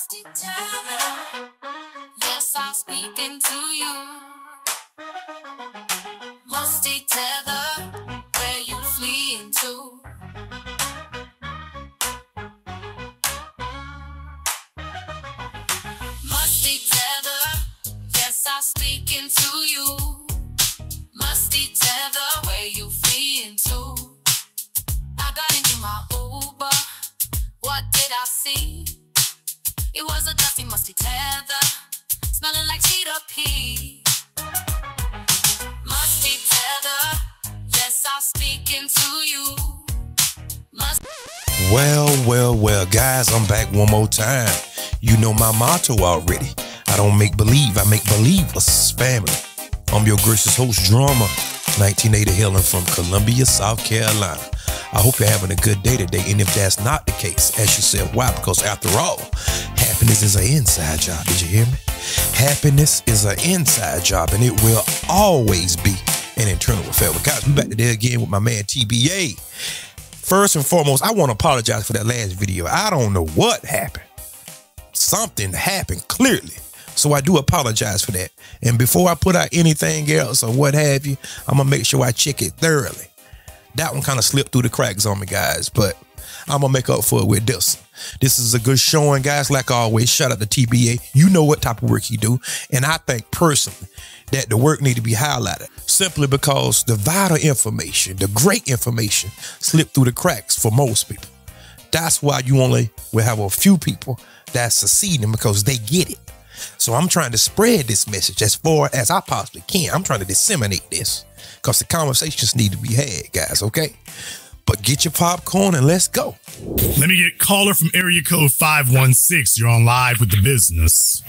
Must it tell? Yes, I'm speaking to you. Must it tether where you fleeing to? Must it tether? Yes, I'm speaking to you. Must it tether where you fleeing to? I got into my Uber. What did I see? It was a dusty, musty tether, smelling like cheetah pee. Musty tether, yes, I'm speaking to you. Well, guys, I'm back one more time. You know my motto already. I don't make believe, I make believers, family. I'm your gracious host, Drama, 1980 hailing from Columbia, South Carolina. I hope you're having a good day today, and if that's not the case, ask yourself why, because after all, happiness is an inside job. Did you hear me? Happiness is an inside job, and it will always be an internal affair. But guys, we back today again with my man TBA. First and foremost, I want to apologize for that last video. I don't know what happened. Something happened clearly. So I do apologize for that. And before I put out anything else or what have you, I'm going to make sure I check it thoroughly. That one kind of slipped through the cracks on me, guys, but I'm going to make up for it with this. This is a good showing, guys. Like always, shout out to TBA. You know what type of work he do. And I think personally that the work need to be highlighted simply because the vital information, the great information slipped through the cracks for most people. That's why you only will have a few people that's succeeding because they get it. So I'm trying to spread this message as far as I possibly can. I'm trying to disseminate this because the conversations need to be had, guys, okay? But get your popcorn and let's go. Let me get caller from area code 516. You're on live with the business.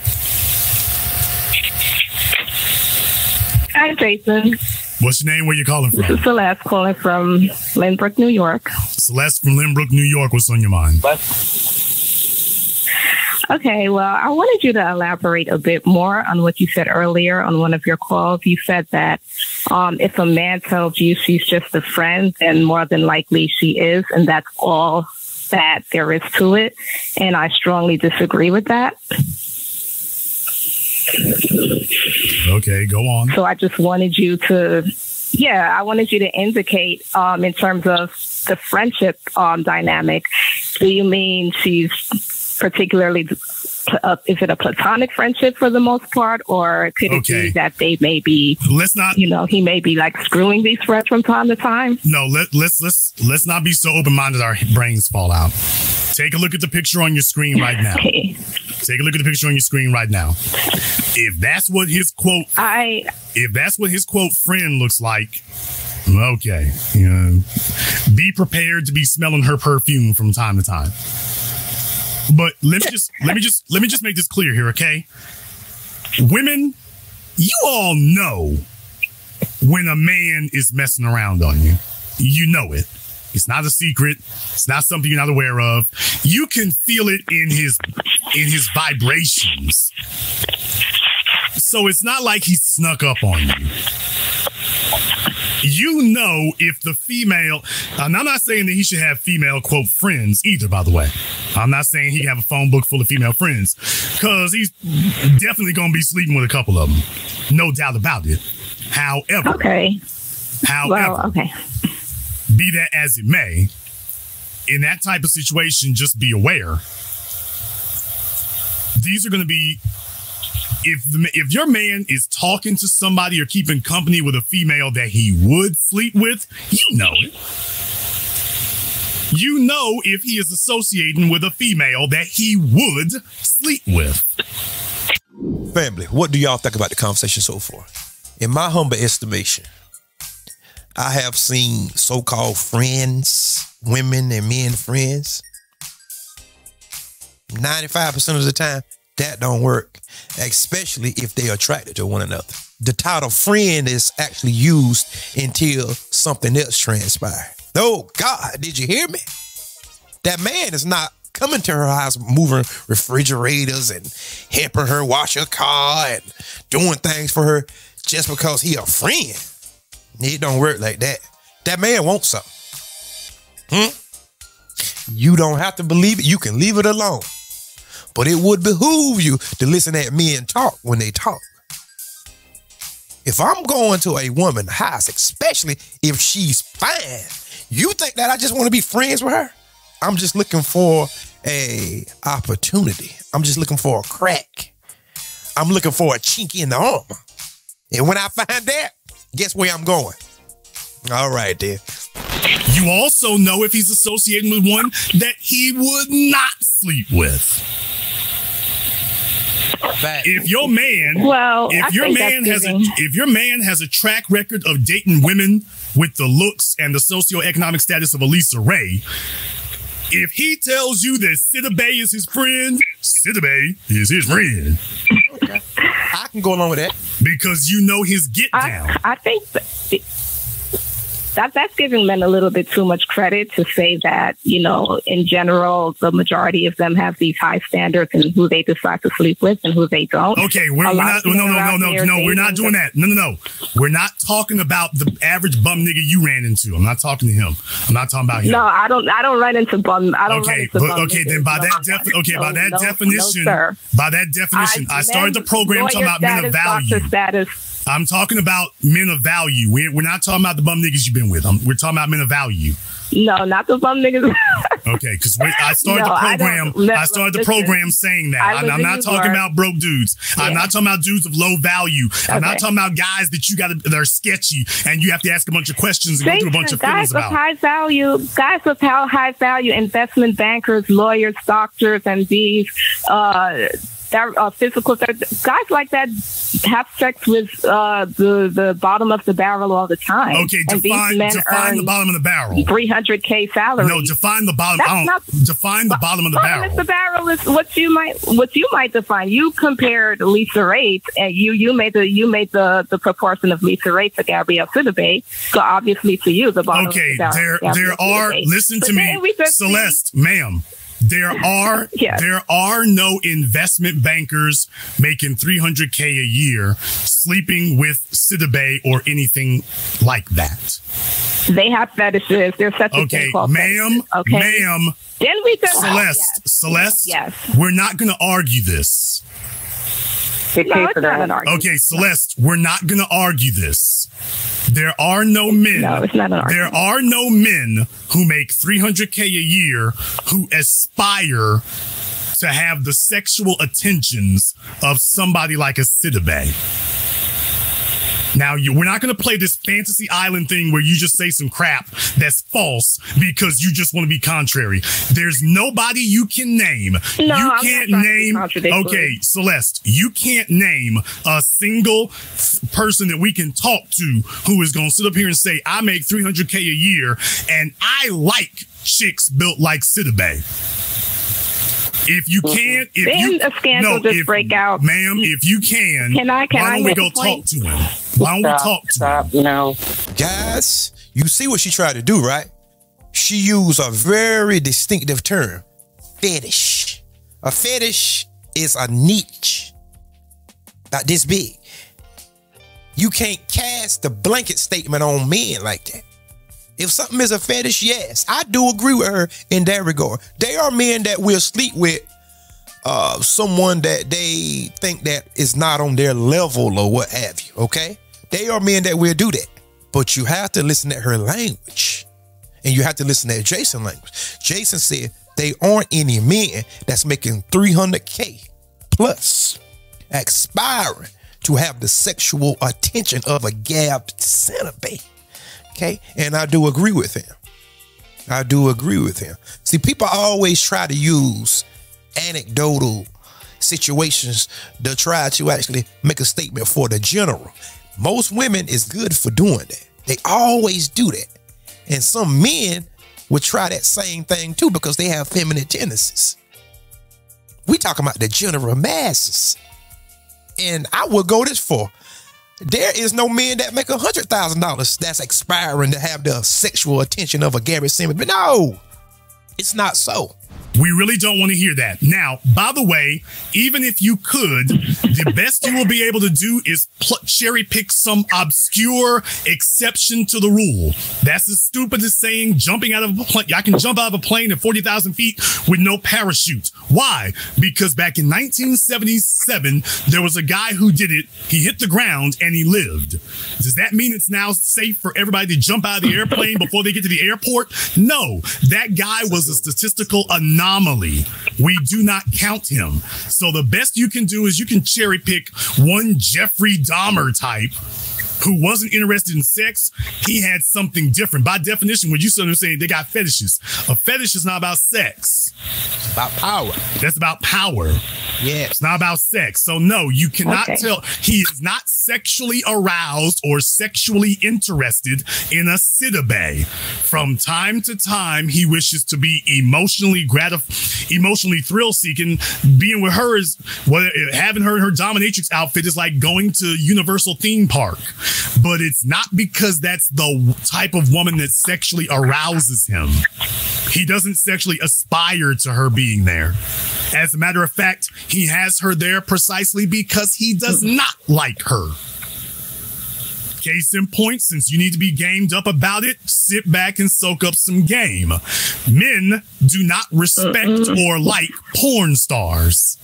Hi, Jason. What's your name? Where you calling from? This is Celeste calling from Lynbrook, New York. Celeste from Lynbrook, New York. What's on your mind? Okay, well, I wanted you to elaborate a bit more on what you said earlier on one of your calls. You said that if a man tells you she's just a friend, then more than likely she is, and that's all that there is to it. And I strongly disagree with that. Okay, go on. So I just wanted you to, I wanted you to indicate in terms of the friendship dynamic. Do you mean she's particularly, is it a platonic friendship for the most part, or could it be that they may be, let's not, he may be like screwing these friends from time to time? No, let's not be so open-minded our brains fall out. Take a look at the picture on your screen right now. Okay. Take a look at the picture on your screen right now. If that's what his quote, friend looks like, okay, be prepared to be smelling her perfume from time to time. But let me just make this clear here, okay? Women, you all know when a man is messing around on you. You know it. It's not a secret. It's not something you're not aware of. You can feel it in his vibrations. So it's not like he snuck up on you. You know if the female, and I'm not saying that he should have female, quote, friends either, by the way. I'm not saying he can have a phone book full of female friends, because he's definitely going to be sleeping with a couple of them. No doubt about it. However, be that as it may, in that type of situation, just be aware. These are going to be, if your man is talking to somebody or keeping company with a female that he would sleep with, you know it. You know if he is associating with a female that he would sleep with. Family, what do y'all think about the conversation so far? In my humble estimation, I have seen so-called friends, women and men friends. 95% of the time, that don't work, especially if they're attracted to one another. The title friend is actually used until something else transpires. Oh, God, did you hear me? That man is not coming to her house, moving refrigerators and helping her wash her car and doing things for her just because he a friend. It don't work like that. That man wants something. You don't have to believe it. You can leave it alone. But it would behoove you to listen at men talk when they talk. If I'm going to a woman's house, especially if she's fine, you think that I just want to be friends with her? I'm just looking for a opportunity. I'm just looking for a crack. I'm looking for a chink in the armor. And when I find that, guess where I'm going? All right, then. You also know if he's associating with one that he would not sleep with. Fact. If your man, if your man has a track record of dating women with the looks and the socioeconomic status of Lisa Ray, if he tells you that Sida Bay is his friend, Sida Bay is his friend. Okay. I can go along with that. Because you know his get down. I think that's giving men a little bit too much credit to say that, you know, in general, the majority of them have these high standards in who they decide to sleep with and who they don't. Okay, we're not doing that. No. We're not talking about the average bum nigga you ran into. I'm not talking to him. I'm not talking about him. No, I don't run into bum. I don't run into bum. Okay, then by that definition, I started the program talking about men of value. I'm talking about men of value. We're not talking about the bum niggas you've been with. We're talking about men of value. No, not the bum niggas. Okay, because I started the program saying that. I'm not talking about broke dudes. Yeah. I'm not talking about dudes of low value. I'm not talking about guys that are sketchy and you have to ask a bunch of questions and go through a bunch of feelings about. Guys with high value, investment bankers, lawyers, doctors, and these physical guys like that have sex with the bottom of the barrel all the time. Okay, define the bottom of the barrel. $300K salary. No, define the bottom. Define the bottom of the barrel. Bottom of the barrel is what you might define. You compared Lisa Ray, and you made the proportion of Lisa Ray to Gabrielle Sidibe. So obviously, to you, the bottom. Okay, of the barrel. there are. Listen to me, Celeste, ma'am. There are no investment bankers making $300K a year sleeping with Sidibe or anything like that. They have fetishes. There's such a thing called ma'am. Then we just Celeste. Yes. We're not going to argue this. No, it's not an argument. Okay, Celeste, we're not going to argue this. There are no men. No, it's not an argument. There are no men who make $300K a year who aspire to have the sexual attentions of somebody like a Sidibe. Now, we're not going to play this fantasy island thing where you just say some crap that's false because you just want to be contrary. There's nobody you can name. No, you can't name. Okay, Celeste, you can't name a single person that we can talk to who is going to sit up here and say, I make $300K a year and I like chicks built like Sidibe. If you can't, a scandal break out, ma'am. If you can why don't we go talk to him? Why don't we talk to him? No, guys, you see what she tried to do, right? She used a very distinctive term, fetish. A fetish is a niche, not this big. You can't cast the blanket statement on men like that. If something is a fetish, yes, I do agree with her in that regard. There are men that will sleep with someone that they think that is not on their level or what have you, okay? They are men that will do that. But you have to listen at her language. And you have to listen at Jason's language. Jason said they aren't any men that's making $300K plus aspiring to have the sexual attention of a Gab centipede. Okay, and I do agree with him. See, people always try to use anecdotal situations to try to actually make a statement for the general. Most women is good for doing that. They always do that. And some men would try that same thing too because they have feminine tendencies. We talking about the general masses. And I would go this far. There is no men that make $100,000 that's aspiring to have the sexual attention of a Gary Simmons. But no, it's not so. We really don't want to hear that. Now, by the way, even if you could, The best you will be able to do is cherry pick some obscure exception to the rule. That's as stupid as saying jumping out of a plane. I can jump out of a plane at 40,000 feet with no parachute. Why? Because back in 1977, there was a guy who did it. He hit the ground and he lived. Does that mean it's now safe for everybody to jump out of the airplane before they get to the airport? No, that guy was a statistical anomaly. We do not count him. So the best you can do is you can cherry pick one Jeffrey Dahmer type who wasn't interested in sex. He had something different. By definition, when you start saying they got fetishes, a fetish is not about sex. It's about power. That's about power. Yeah. It's not about sex. So no, you cannot tell. He is not sexually aroused or sexually interested in a sittabae. From time to time, he wishes to be emotionally thrill-seeking. Being with her is, having her in her dominatrix outfit is like going to Universal theme park. But it's not because that's the type of woman that sexually arouses him. He doesn't sexually aspire to her being there. As a matter of fact, he has her there precisely because he does not like her. Case in point, since you need to be gamed up about it, sit back and soak up some game. Men do not respect or like porn stars.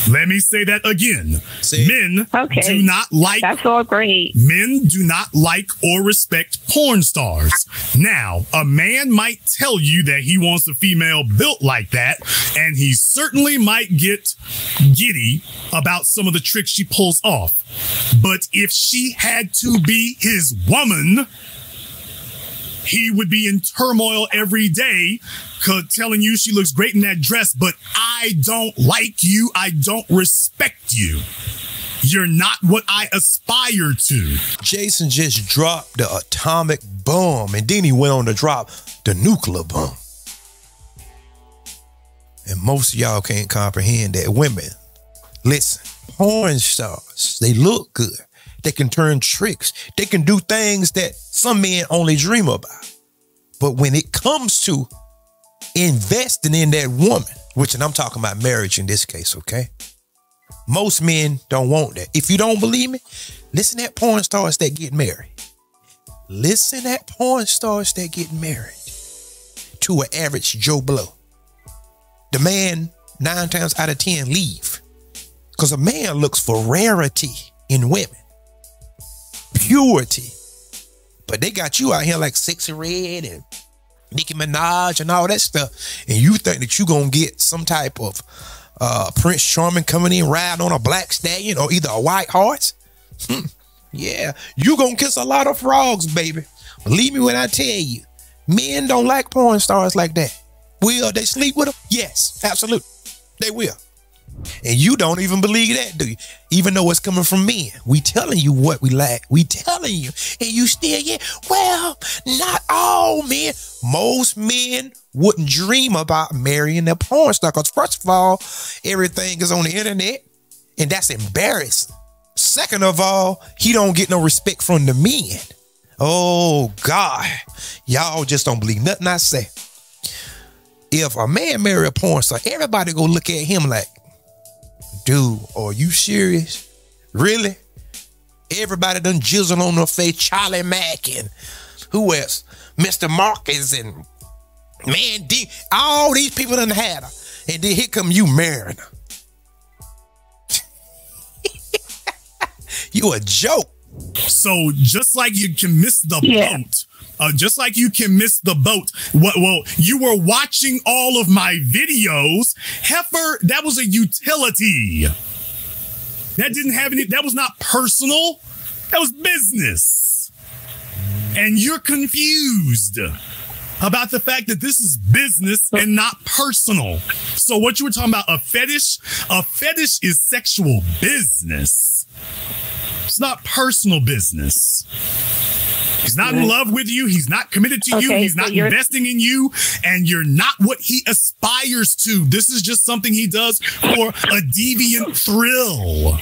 Let me say that again. Men do not like. That's all great. Men do not like or respect porn stars. Now, a man might tell you that he wants a female built like that, and he certainly might get giddy about some of the tricks she pulls off. But if she had to be his woman, he would be in turmoil every day, telling you she looks great in that dress, but I don't like you. I don't respect you. You're not what I aspire to. Jason just dropped the atomic bomb, and then he went on to drop the nuclear bomb. And most of y'all can't comprehend that. Women, listen, porn stars, they look good. They can turn tricks. They can do things that some men only dream about. But when it comes to investing in that woman, which, and I'm talking about marriage in this case, okay? Most men don't want that. If you don't believe me, listen at porn stars that get married. Listen at porn stars that get married to an average Joe Blow. The man, 9 times out of 10, leave. Because a man looks for rarity in women. Purity. But they got you out here like Sexy Red and Nicki Minaj and all that stuff. And you think that you gonna get some type of Prince Charming coming in riding on a black stallion or either a white horse? Yeah, you gonna kiss a lot of frogs, baby. Believe me when I tell you, men don't like porn stars like that. Will they sleep with them? Yes, absolutely. They will. And you don't even believe that, do you? Even though it's coming from men. We telling you what we lack. We telling you. And you still, well, not all men. Most men wouldn't dream about marrying a porn star. Because first of all, everything is on the internet. And that's embarrassing. Second of all, he don't get no respect from the men. Oh, God. Y'all just don't believe nothing I say. If a man marry a porn star, everybody go look at him like, dude, are you serious? Really? Everybody done jizzle on her face. Charlie Mack and who else? Mr. Marcus and Man D. All these people done had her. And then here come you marrying her. You a joke. So just like you can miss the boat, just like you can miss the boat. Well, you were watching all of my videos. Heifer, that was a utility. That didn't have any, that was not personal. That was business. And you're confused about the fact that this is business and not personal. So what you were talking about, a fetish is sexual business. It's not personal business. He's not in love with you. He's not committed to you. He's not investing in you. And you're not what he aspires to. This is just something he does for a deviant thrill.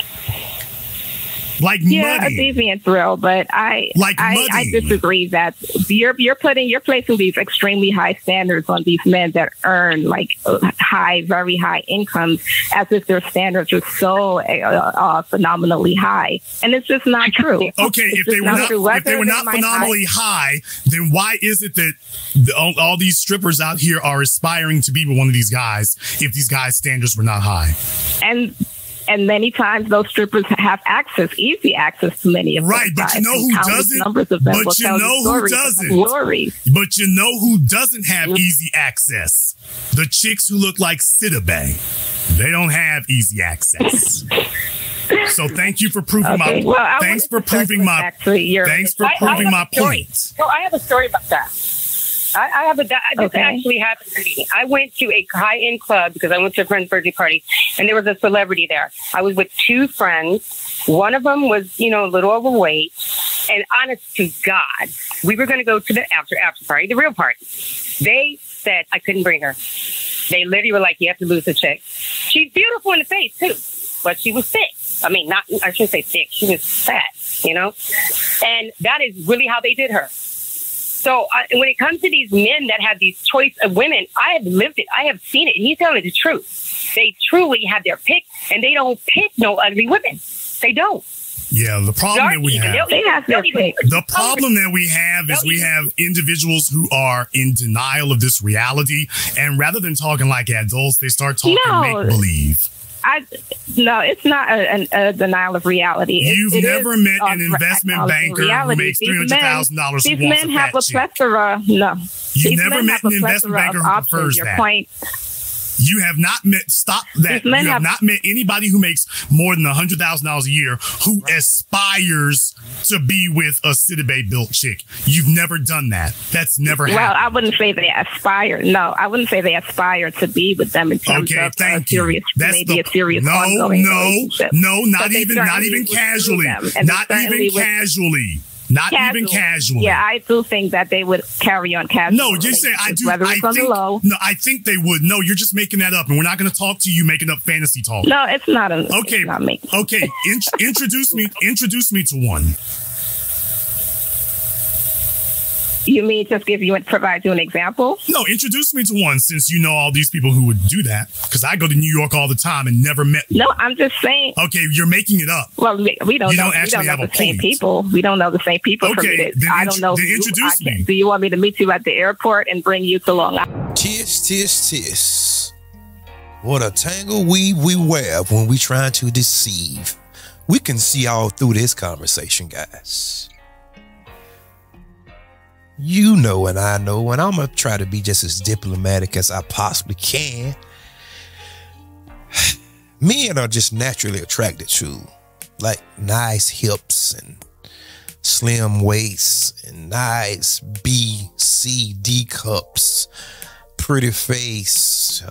Like Yeah, money. a deviant thrill, but I disagree that you're placing these extremely high standards on these men that earn like very high incomes, as if their standards are so phenomenally high, and it's just not true. Okay, if they were not phenomenally high, then why is it that all these strippers out here are aspiring to be with one of these guys if these guys' standards were not high? And many times those strippers have easy access to many of them. Right, but you know who doesn't? But you know who doesn't? But you know who doesn't have easy access? The chicks who look like Bay. They don't have easy access. So thank you for proving thanks for proving my point. So I have a story about that. This actually happened to me. I went to a high-end club because I went to a friend's birthday party, and there was a celebrity there. I was with two friends. One of them was, a little overweight. And honest to God, we were going to go to the after party, the real party. They said I couldn't bring her. They literally were like, you have to lose the chick. She's beautiful in the face, too, but she was thick. I shouldn't say thick. She was fat, And that is really how they did her. So when it comes to these men that have these choice of women, I have lived it. I have seen it. And he's telling the truth. They truly have their pick, and they don't pick no ugly women. They don't. Yeah, the problem that we have is we have individuals who are in denial of this reality, and rather than talking like adults, they start talking make-believe. No, it's not a denial of reality. You've never met an investment banker who makes $300,000. These men have a plethora. No, you've never met an investment banker who prefers that. You have not met. Stop that. You have not met anybody who makes more than $100,000 a year who aspires to be with a City Bay built chick. You've never done that. That's never happened. Well, I wouldn't say they aspire. No, I wouldn't say they aspire to be with them in terms of a serious ongoing relationship. No, not even casually. Not even casually. Not even casually. Yeah, I do think that they would carry on casually. No, you're saying I do. I think they would. No, you're just making that up, and we're not going to talk to you making up fantasy talk. No, it's not. Okay, it's not making. Okay, introduce me to one. You mean just provide you an example? No, introduce me to one, since you know all these people who would do that. Because I go to New York all the time and never met. No, I'm just saying. Okay, you're making it up. Well, we don't know the same people. We don't know the same people. Okay, I don't know. Then introduce me. Do you want me to meet you at the airport and bring you to Long Island? Tis. What a tangle we weave when we trying to deceive. We can see all through this conversation, guys. You know and I know, and I'm going to try to be just as diplomatic as I possibly can. Men are just naturally attracted to like nice hips and slim waists and nice B, C, D cups, pretty face,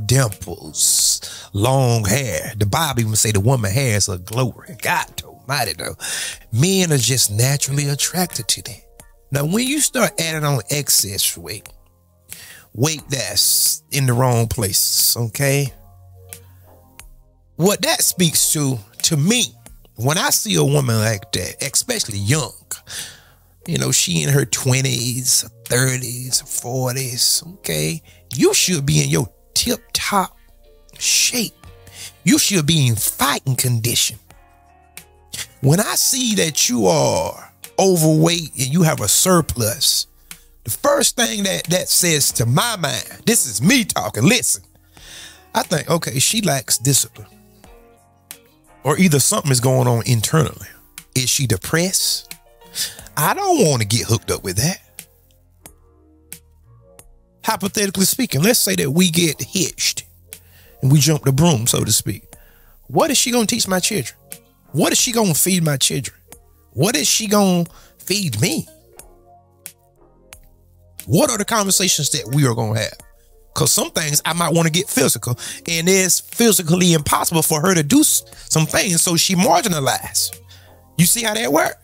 dimples, long hair. The Bible even say the woman hair is a glory. God almighty though. Men are just naturally attracted to that. Now, when you start adding on excess weight that's in the wrong places, okay? What that speaks to me, when I see a woman like that, especially young, she in her 20s, 30s, 40s, okay? You should be in your tip-top shape. You should be in fighting condition. When I see that you are overweight and you have a surplus, the first thing that says to my mind, this is me talking, listen, I think, okay, she lacks discipline, or either something is going on internally. Is she depressed? I don't want to get hooked up with that. Hypothetically speaking, let's say that we get hitched and we jump the broom, so to speak. What is she going to teach my children? What is she going to feed my children? What is she going to feed me? What are the conversations that we are going to have? Because some things I might want to get physical, and it's physically impossible for her to do some things, so she marginalized. You see how that works?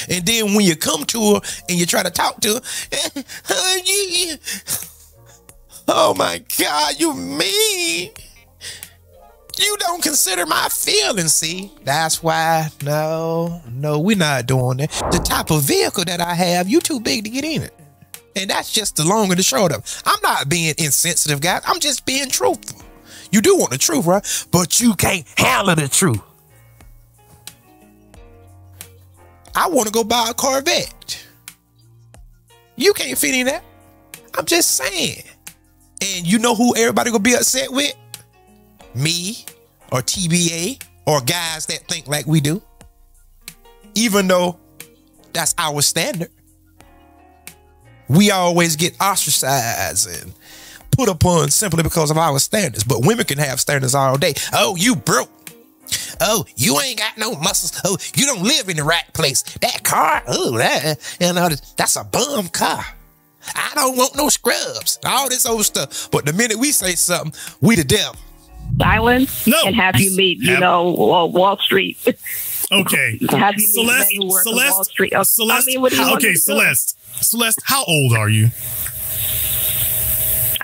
And then when you come to her and you try to talk to her, oh my God, you mean? You don't consider my feelings, see? That's why, no, we're not doing that. The type of vehicle that I have, you too big to get in it. And that's just the long and the short of it. I'm not being insensitive, guys. I'm just being truthful. You do want the truth, right? But you can't handle the truth. I want to go buy a Corvette. You can't fit in that. I'm just saying. And you know who everybody gonna be upset with? Me or TBA or guys that think like we do. Even though that's our standard. We always get ostracized and put upon simply because of our standards. But women can have standards all day. Oh, you broke. Oh, you ain't got no muscles. Oh, you don't live in the right place. That car, oh, that's a bum car. I don't want no scrubs. All this old stuff. But the minute we say something, we the devil. Silence and have you meet, Wall Street. Okay. Have you meet men who work on Wall Street. Celeste, I mean, what do you want to do? Celeste, how old are you?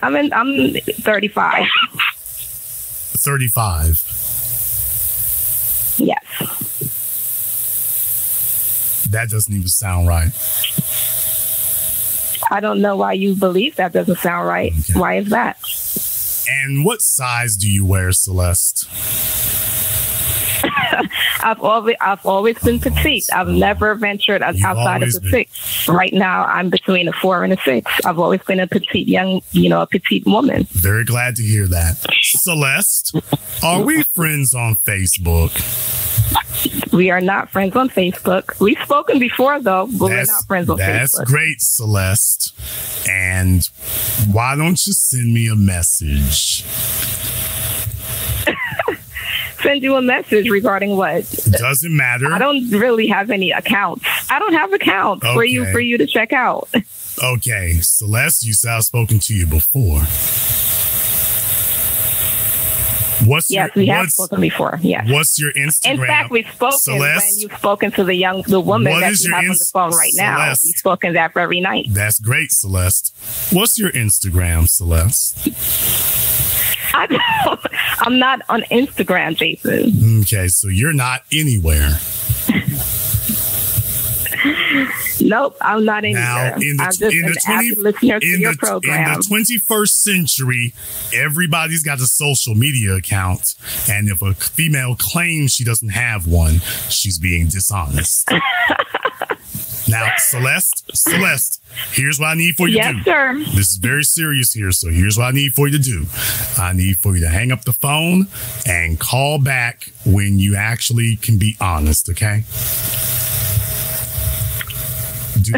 I'm 35. 35. Yes. That doesn't even sound right. I don't know why you believe that doesn't sound right. Okay. Why is that? And what size do you wear, Celeste? I've always been petite. I've never ventured outside of the 6. Right now, I'm between a 4 and a 6. I've always been a petite a petite woman. Very glad to hear that. Celeste, are we friends on Facebook? We are not friends on Facebook. We've spoken before, though, but we're not friends on Facebook. That's great, Celeste. And why don't you send me a message? Send you a message regarding what? Doesn't matter. I don't really have any accounts. I don't have accounts for you to check out. Okay, Celeste, you said I've spoken to you before. We have spoken before. Yes. What's your Instagram? In fact, we've spoken Celeste, when you've spoken to the woman that you have on the phone right now. Celeste, You've spoken that every night. That's great, Celeste. What's your Instagram, Celeste? I'm not on Instagram, Jason. Okay, so you're not anywhere. Nope, I'm not anywhere. Now, I'm just an avid listener to your program. In the 21st century, everybody's got a social media account. And if a female claims she doesn't have one, she's being dishonest. Now, Celeste, here's what I need for you to do. Yes, sir. This is very serious here, so here's what I need for you to do. I need for you to hang up the phone and call back when you actually can be honest, okay? Do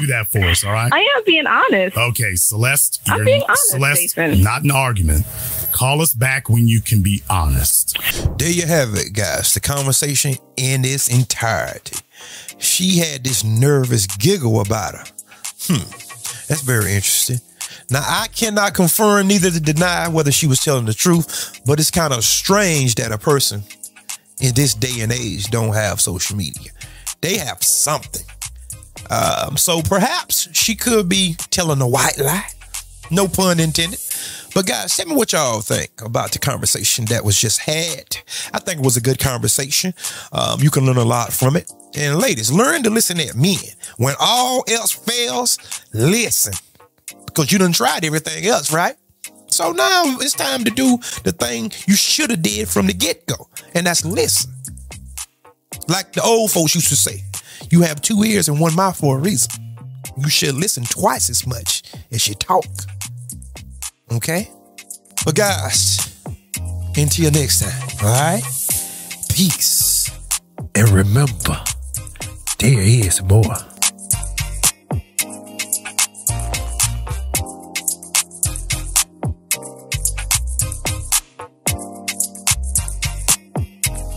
that for us, all right? I am being honest. Okay, Celeste. I'm being honest, Celeste, Jason. not an argument. Call us back when you can be honest. There you have it, guys. The conversation in its entirety. She had this nervous giggle about her. That's very interesting. Now, I cannot confirm neither to deny whether she was telling the truth, but it's kind of strange that a person in this day and age don't have social media. They have something. So perhaps she could be telling a white lie. No pun intended. But guys, tell me what y'all think about the conversation that was just had. I think it was a good conversation. You can learn a lot from it. And ladies, learn to listen at men. When all else fails, listen. Because you done tried everything else, right? So now it's time to do the thing you should have did from the get-go. And that's listen. Like the old folks used to say, you have 2 ears and 1 mouth for a reason. You should listen twice as much as you talk. Okay? But guys, until next time, all right? Peace. And remember, there is more.